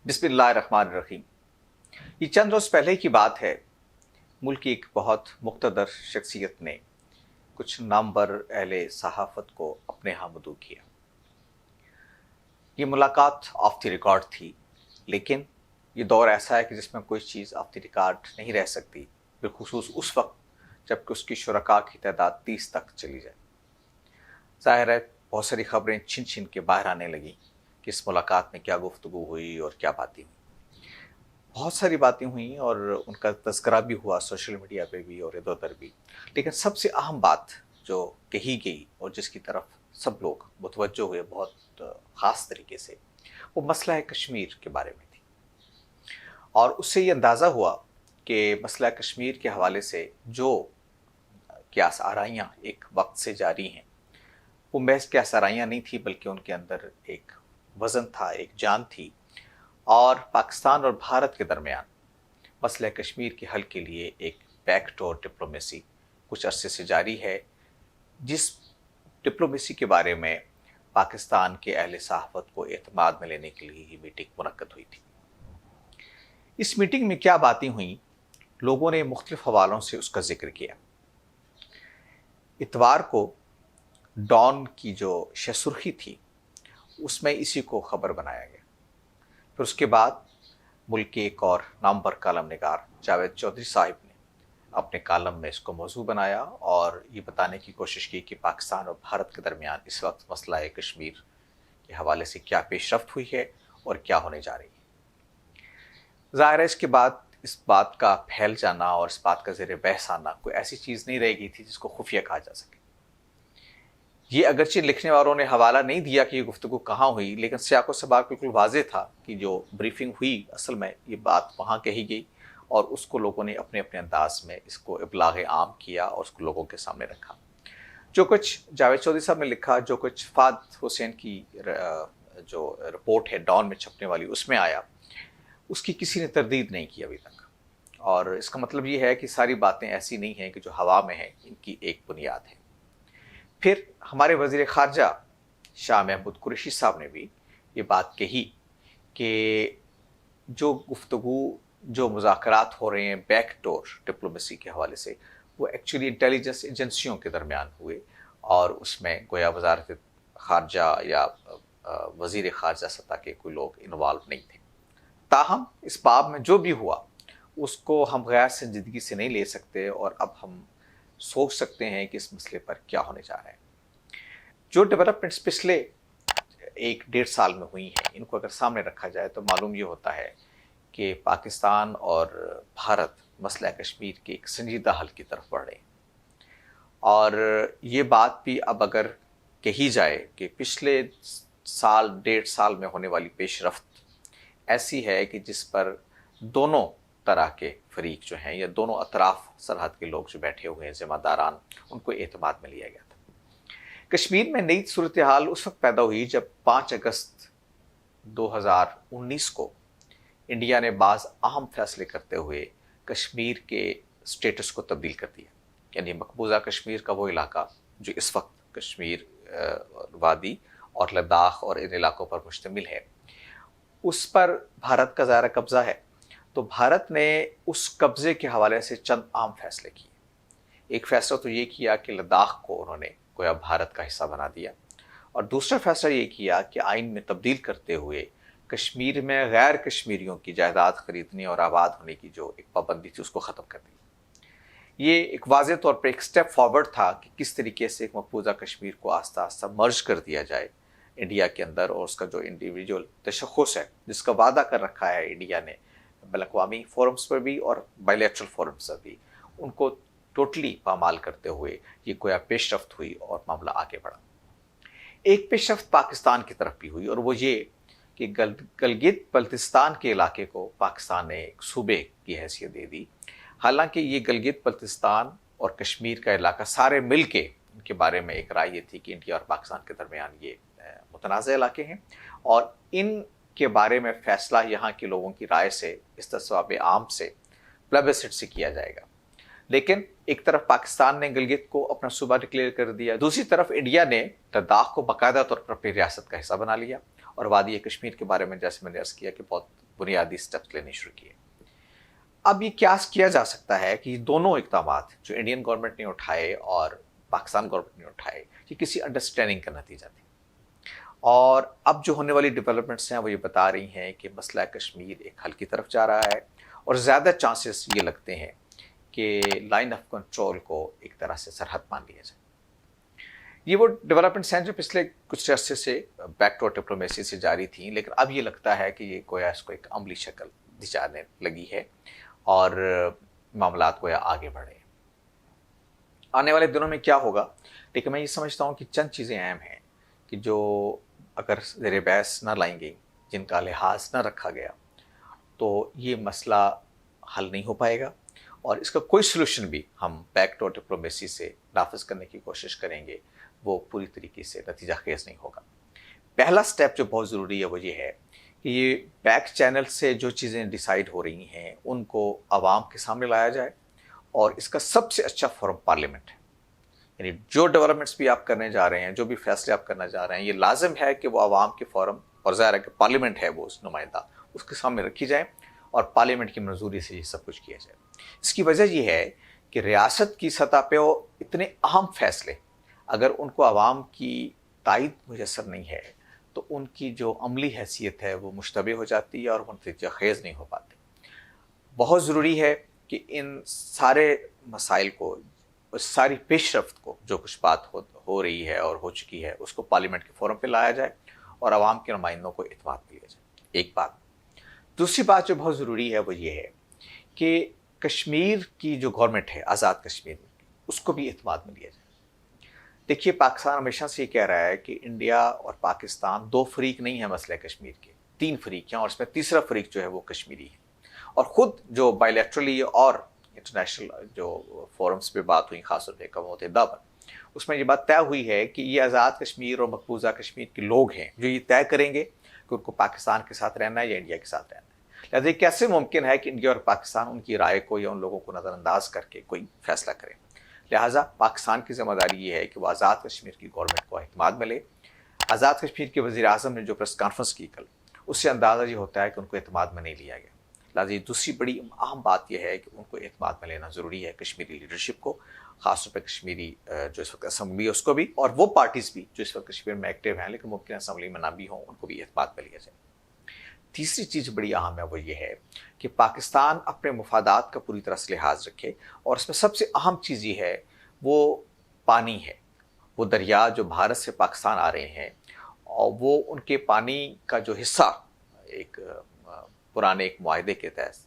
बिस्मिल्लाहिर्रहमानिर्रहीम। ये चंद रोज़ पहले की बात है। मुल्क की एक बहुत मुक़्तदर शख्सियत ने कुछ नामवर अहले सहाफ़त को अपने यहाँ मदऊ किया। ये मुलाकात ऑफ द रिकॉर्ड थी, लेकिन ये दौर ऐसा है कि जिसमें कोई चीज़ ऑफ द रिकॉर्ड नहीं रह सकती, बिलखुसूस उस वक्त जबकि उसकी शुरका की तादाद 30 तक चली जाए। ज़ाहिर है बहुत सारी खबरें छिन छिन के बाहर आने लगीं कि इस मुलाकात में क्या गुफ्तगू हुई और क्या बातें हुई। बहुत सारी बातें हुई और उनका तज़किरा भी हुआ सोशल मीडिया पे भी और इधर उधर भी, लेकिन सबसे अहम बात जो कही गई और जिसकी तरफ सब लोग मुतवज्जो हुए बहुत ख़ास तरीके से, वो मसला है कश्मीर के बारे में थी। और उससे ये अंदाज़ा हुआ कि मसला कश्मीर के हवाले से जो क्यास आराइयाँ एक वक्त से जारी हैं, वो महज क्यास आराइयाँ नहीं थी, बल्कि उनके अंदर एक वज़न था, एक जान थी। और पाकिस्तान और भारत के दरमियान मसला कश्मीर के हल के लिए एक बैकडोर डिप्लोमेसी कुछ अरसे से जारी है, जिस डिप्लोमेसी के बारे में पाकिस्तान के अहले सहाफ़त को एतमाद में लेने के लिए ये मीटिंग मुनक्कद हुई थी। इस मीटिंग में क्या बातें हुई, लोगों ने मुख्तलिफ हवालों से उसका जिक्र किया। इतवार को डॉन की जो शसुर्खी थी उसमें इसी को ख़बर बनाया गया। फिर उसके बाद मुल्क के एक और नामवर कालम निगार जावेद चौधरी साहिब ने अपने कालम में इसको मौजू बनाया और ये बताने की कोशिश की कि पाकिस्तान और भारत के दरमियान इस वक्त मसला कश्मीर के हवाले से क्या पेशरफ्त हुई है और क्या होने जा रही है। ज़ाहिर है इसके बाद इस बात का फैल जाना और इस बात का ज़ेर बहस आना कोई ऐसी चीज़ नहीं रह गई थी जिसको खुफिया कहा जा सके। ये अगरचे लिखने वालों ने हवाला नहीं दिया कि ये गुफ्तगू कहाँ हुई, लेकिन सियाक़ो सबाक़ बिल्कुल वाज़ेह था कि जो ब्रीफिंग हुई असल में ये बात वहाँ कही गई और उसको लोगों ने अपने अपने अंदाज में इसको इब्लाग़ आम किया और उसको लोगों के सामने रखा। जो कुछ जावेद चौधरी साहब ने लिखा, जो कुछ फ़ाद हुसैन की जो रिपोर्ट है डॉन में छपने वाली उसमें आया, उसकी किसी ने तरदीद नहीं की अभी तक। और इसका मतलब ये है कि सारी बातें ऐसी नहीं हैं कि जो हवा में हैं, इनकी एक बुनियाद है। फिर हमारे वज़ीर ख़ारजा शाह महमूद कुरैशी साहब ने भी ये बात कही कि जो गुफ्तगू जो मुज़ाकरात हो रहे हैं बैकडोर डिप्लोमेसी के हवाले से, वो एक्चुअली इंटेलिजेंस एजेंसियों के दरमियान हुए और उसमें गोया वज़ारत ख़ारजा या वज़ीर ख़ारजा सतह के कोई लोग इन्वॉल्व नहीं थे। ताहम इस बाब में जो भी हुआ उसको हम गैर संजीदगी से नहीं ले सकते और अब हम सोच सकते हैं कि इस मसले पर क्या होने जा रहा है। जो डेवलपमेंट्स पिछले 1-1.5 साल में हुई हैं, इनको अगर सामने रखा जाए तो मालूम ये होता है कि पाकिस्तान और भारत मसला कश्मीर के एक संजीदा हल की तरफ बढ़ रहे हैं। और ये बात भी अब अगर कही जाए कि पिछले साल 1.5 साल में होने वाली पेशरफ्त ऐसी है कि जिस पर दोनों तरह के फरीक जो हैं या दोनों अतराफ सरहद के लोग जो बैठे हुए हैं ज़िम्मेदारान, उनको एतमाद में लिया गया था। कश्मीर में नई सूरत हाल उस वक्त पैदा हुई जब 5 अगस्त 2019 को इंडिया ने बाज़ अहम फैसले करते हुए कश्मीर के स्टेटस को तब्दील कर दिया। यानी मकबूजा कश्मीर का वो इलाका जो इस वक्त कश्मीर वादी और लद्दाख और इन इलाकों पर मुश्तमिल है, उस पर भारत का ज़ाहिर कब्ज़ा है। तो भारत ने उस कब्ज़े के हवाले से चंद आम फैसले किए। एक फ़ैसला तो ये किया कि लद्दाख को उन्होंने गोया भारत का हिस्सा बना दिया, और दूसरा फ़ैसला ये किया कि आइन में तब्दील करते हुए कश्मीर में गैर कश्मीरियों की जायदाद ख़रीदने और आबाद होने की जो एक पाबंदी थी उसको ख़त्म कर दी। ये एक वाज़ेह तौर पर एक स्टेप फॉरवर्ड था कि किस तरीके से एक मकबूजा कश्मीर को आस्ता आस्ता मर्ज कर दिया जाए इंडिया के अंदर, और उसका जो इंडिविजुअल तशख़्ख़ुस है जिसका वादा कर रखा है इंडिया ने बैन-अक़वामी फोरम्स पर भी और बायलैटरल फोरम्स पर भी, उनको टोटली पामाल करते हुए ये कोई पेशरफ्त हुई और मामला आगे बढ़ा। एक पेशरफ्त पाकिस्तान की तरफ भी हुई और वो ये कि गलगित बल्तिस्तान के इलाके को पाकिस्तान ने एक सूबे की हैसियत दे दी। हालांकि ये गलगित बल्तिस्तान और कश्मीर का इलाका सारे मिल के इनके बारे में एक राय ये थी कि इंडिया और पाकिस्तान के दरमियान ये मुतनाज़ इलाके हैं और इन के बारे में फ़ैसला यहाँ के लोगों की राय से, इस तस्वाब आम से, प्लेबिसिट से किया जाएगा। लेकिन एक तरफ पाकिस्तान ने गिलगित को अपना सूबा डिक्लेयर कर दिया, दूसरी तरफ इंडिया ने लद्दाख को बाकायदा तौर पर अपनी रियासत का हिस्सा बना लिया। और वादी कश्मीर के बारे में जैसे मैंने अर्ज़ किया कि बहुत बुनियादी स्टेप्स लेने शुरू किए। अब ये क्या किया जा सकता है कि दोनों इक़दामात जो इंडियन गवर्नमेंट ने उठाए और पाकिस्तान गवर्नमेंट ने उठाए, ये किसी अंडरस्टैंडिंग का नतीजा थी। और अब जो होने वाली डेवलपमेंट्स हैं वो ये बता रही हैं कि मसला कश्मीर एक हल की तरफ जा रहा है और ज़्यादा चांसेस ये लगते हैं कि लाइन ऑफ कंट्रोल को एक तरह से सरहद मान लिया जाए। ये वो डेवलपमेंट्स हैं जो पिछले कुछ अरसे से बैकडोर डिप्लोमेसी से जारी थी, लेकिन अब ये लगता है कि ये गोया इसको एक अमली शक्ल दी जाने लगी है और मामलात गोया आगे बढ़े। आने वाले दिनों में क्या होगा, लेकिन मैं ये समझता हूँ कि चंद चीज़ें अहम हैं कि जो अगर ज़ेर बहस न लाई गई, जिनका लिहाज न रखा गया, तो ये मसला हल नहीं हो पाएगा और इसका कोई सलूशन भी हम बैकडोर डिप्लोमेसी से नाफिज करने की कोशिश करेंगे वो पूरी तरीके से नतीजा खेज नहीं होगा। पहला स्टेप जो बहुत ज़रूरी है वो ये है कि ये बैक चैनल से जो चीज़ें डिसाइड हो रही हैं उनको आवाम के सामने लाया जाए और इसका सबसे अच्छा फोरम पार्लियामेंट है। यानी जो डेवलपमेंट्स भी आप करने जा रहे हैं, जो भी फैसले आप करना जा रहे हैं, ये लाजिम है कि वो आवाम के फोरम और ज़ाहिर है कि पार्लियामेंट है वो उस नुमाइंदा, उसके सामने रखी जाए और पार्लियामेंट की मंजूरी से ये सब कुछ किया जाए। इसकी वजह ये है कि रियासत की सतह पे वो इतने अहम फैसले अगर उनको आवाम की तायद मुयसर नहीं है तो उनकी जो अमली हैसियत है वो मुश्तबे हो जाती है और वो नतीजा खेज नहीं हो पाते। बहुत ज़रूरी है कि इन सारे मसाइल को, उस सारी पेशरफ्त को, जो कुछ बात हो रही है और हो चुकी है, उसको पार्लियामेंट के फोरम पे लाया जाए और आवाम के नुमाइंदों को इत्मीनान दिया जाए। एक बात। दूसरी बात जो बहुत ज़रूरी है वो ये है कि कश्मीर की जो गवर्नमेंट है, आज़ाद कश्मीर, उसको भी इत्मीनान में लिया जाए। देखिए, पाकिस्तान हमेशा से ये कह रहा है कि इंडिया और पाकिस्तान दो फरीक नहीं है मसले कश्मीर के, तीन फरीक हैं और इसमें तीसरा फरीक जो है वो कश्मीरी है। और ख़ुद जो बायलैटरली और इंटरनेशनल जो फोरम्स पे बात हुई, खासतौर पर अक़वाम मुत्तहिदा पर, उसमें ये बात तय हुई है कि ये आज़ाद कश्मीर और मकबूजा कश्मीर के लोग हैं जो ये तय करेंगे कि उनको पाकिस्तान के साथ रहना है या इंडिया के साथ रहना है। लिहाजा कैसे मुमकिन है कि इंडिया और पाकिस्तान उनकी राय को या उन लोगों को नज़रअंदाज करके कोई फैसला करें। लिहाजा पाकिस्तान की ज़िम्मेदारी ये है कि वो आज़ाद कश्मीर की गवर्नमेंट को इत्मीनान मिले। आज़ाद कश्मीर के वज़ीर आज़म ने जो प्रेस कॉन्फ्रेंस की कल, उससे अंदाज़ा ये होता है कि उनको इत्मीनान में नहीं लिया गया। लिहाजा दूसरी बड़ी अहम बात यह है कि उनको इत्मीनान में लेना ज़रूरी है, कश्मीरी लीडरशिप को, ख़ासतौर पर कश्मीरी जो इस वक्त असम्बली है उसको भी, और वो पार्टीज़ भी जो इस वक्त कश्मीर में एक्टिव हैं लेकिन मुमकिन असम्बली में ना भी हों, उनको भी इत्मीनान में लिया जाए। तीसरी चीज़ बड़ी अहम है वो ये है कि पाकिस्तान अपने मुफादात का पूरी तरह से लिहाज रखे और इसमें सबसे अहम चीज़ ये है वो पानी है। वो दरिया जो भारत से पाकिस्तान आ रहे हैं और वो उनके पानी का जो हिस्सा एक पुराने एक मुआहदे के तहत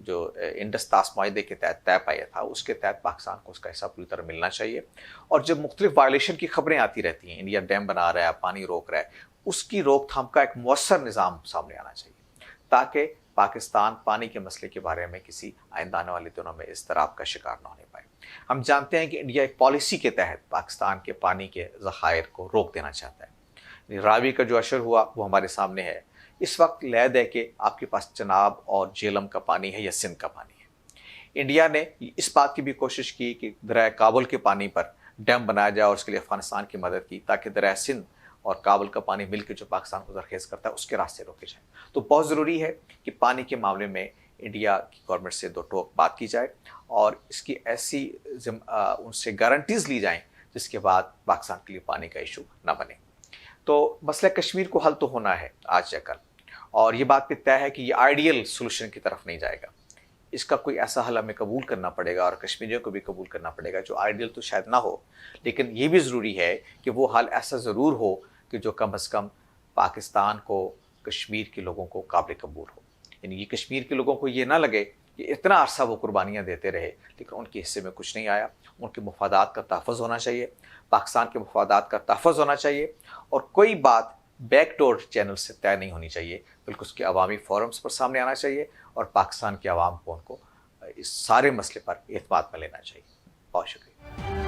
जो इंडस तास मुआहदे के तहत तय पाया था, उसके तहत पाकिस्तान को उसका हिस्सा पूरी तरह मिलना चाहिए। और जब मुख्तलिफ वायलेशन की खबरें आती रहती हैं, इंडिया डैम बना रहा है, पानी रोक रहा है, उसकी रोकथाम का एक मौसर निज़ाम सामने आना चाहिए ताकि पाकिस्तान पानी के मसले के बारे में किसी आइंदा आने वाले दिनों में इज़्तिराब का शिकार न होने पाए। हम जानते हैं कि इंडिया एक पॉलिसी के तहत पाकिस्तान के पानी के ज़खायर को रोक देना चाहता है। रावी का जो अशर हुआ वो हमारे सामने है। इस वक्त लहद है कि आपके पास चनाब और झेलम का पानी है या सिंध का पानी है। इंडिया ने इस बात की भी कोशिश की कि दरिया काबुल के पानी पर डैम बनाया जाए और उसके लिए अफगानिस्तान की मदद की ताकि दरिया सिंध और काबुल का पानी मिलकर जो पाकिस्तान को जरखेज़ करता है उसके रास्ते रोके जाए। तो बहुत ज़रूरी है कि पानी के मामले में इंडिया की गवर्नमेंट से दो टोक बात की जाए और इसकी ऐसी उनसे गारंटीज़ ली जाएँ जिसके बाद पाकिस्तान के लिए पानी का इशू ना बने। तो मसला कश्मीर को हल तो होना है आज या कल, और ये बात भी तय है कि ये आइडियल सोल्यूशन की तरफ नहीं जाएगा। इसका कोई ऐसा हल हमें कबूल करना पड़ेगा और कश्मीरियों को भी कबूल करना पड़ेगा जो आइडियल तो शायद ना हो, लेकिन ये भी ज़रूरी है कि वो हल ऐसा ज़रूर हो कि जो कम अज़ कम पाकिस्तान को, कश्मीर के लोगों को काबिल कबूल हो। यानी ये कश्मीर के लोगों को ये ना लगे कि इतना अरसा वो कुर्बानियाँ देते रहे लेकिन उनके हिस्से में कुछ नहीं आया। उनके मुफादात का तहफ़्फ़ुज़ होना चाहिए, पाकिस्तान के मुफादात का तहफ़्फ़ुज़ होना चाहिए और कोई बात बैकडोर चैनल से तय नहीं होनी चाहिए, बल्कि उसके अवामी फोरम्स पर सामने आना चाहिए और पाकिस्तान के अवाम को उनको इस सारे मसले पर एतमाद में लेना चाहिए। बहुत शुक्रिया।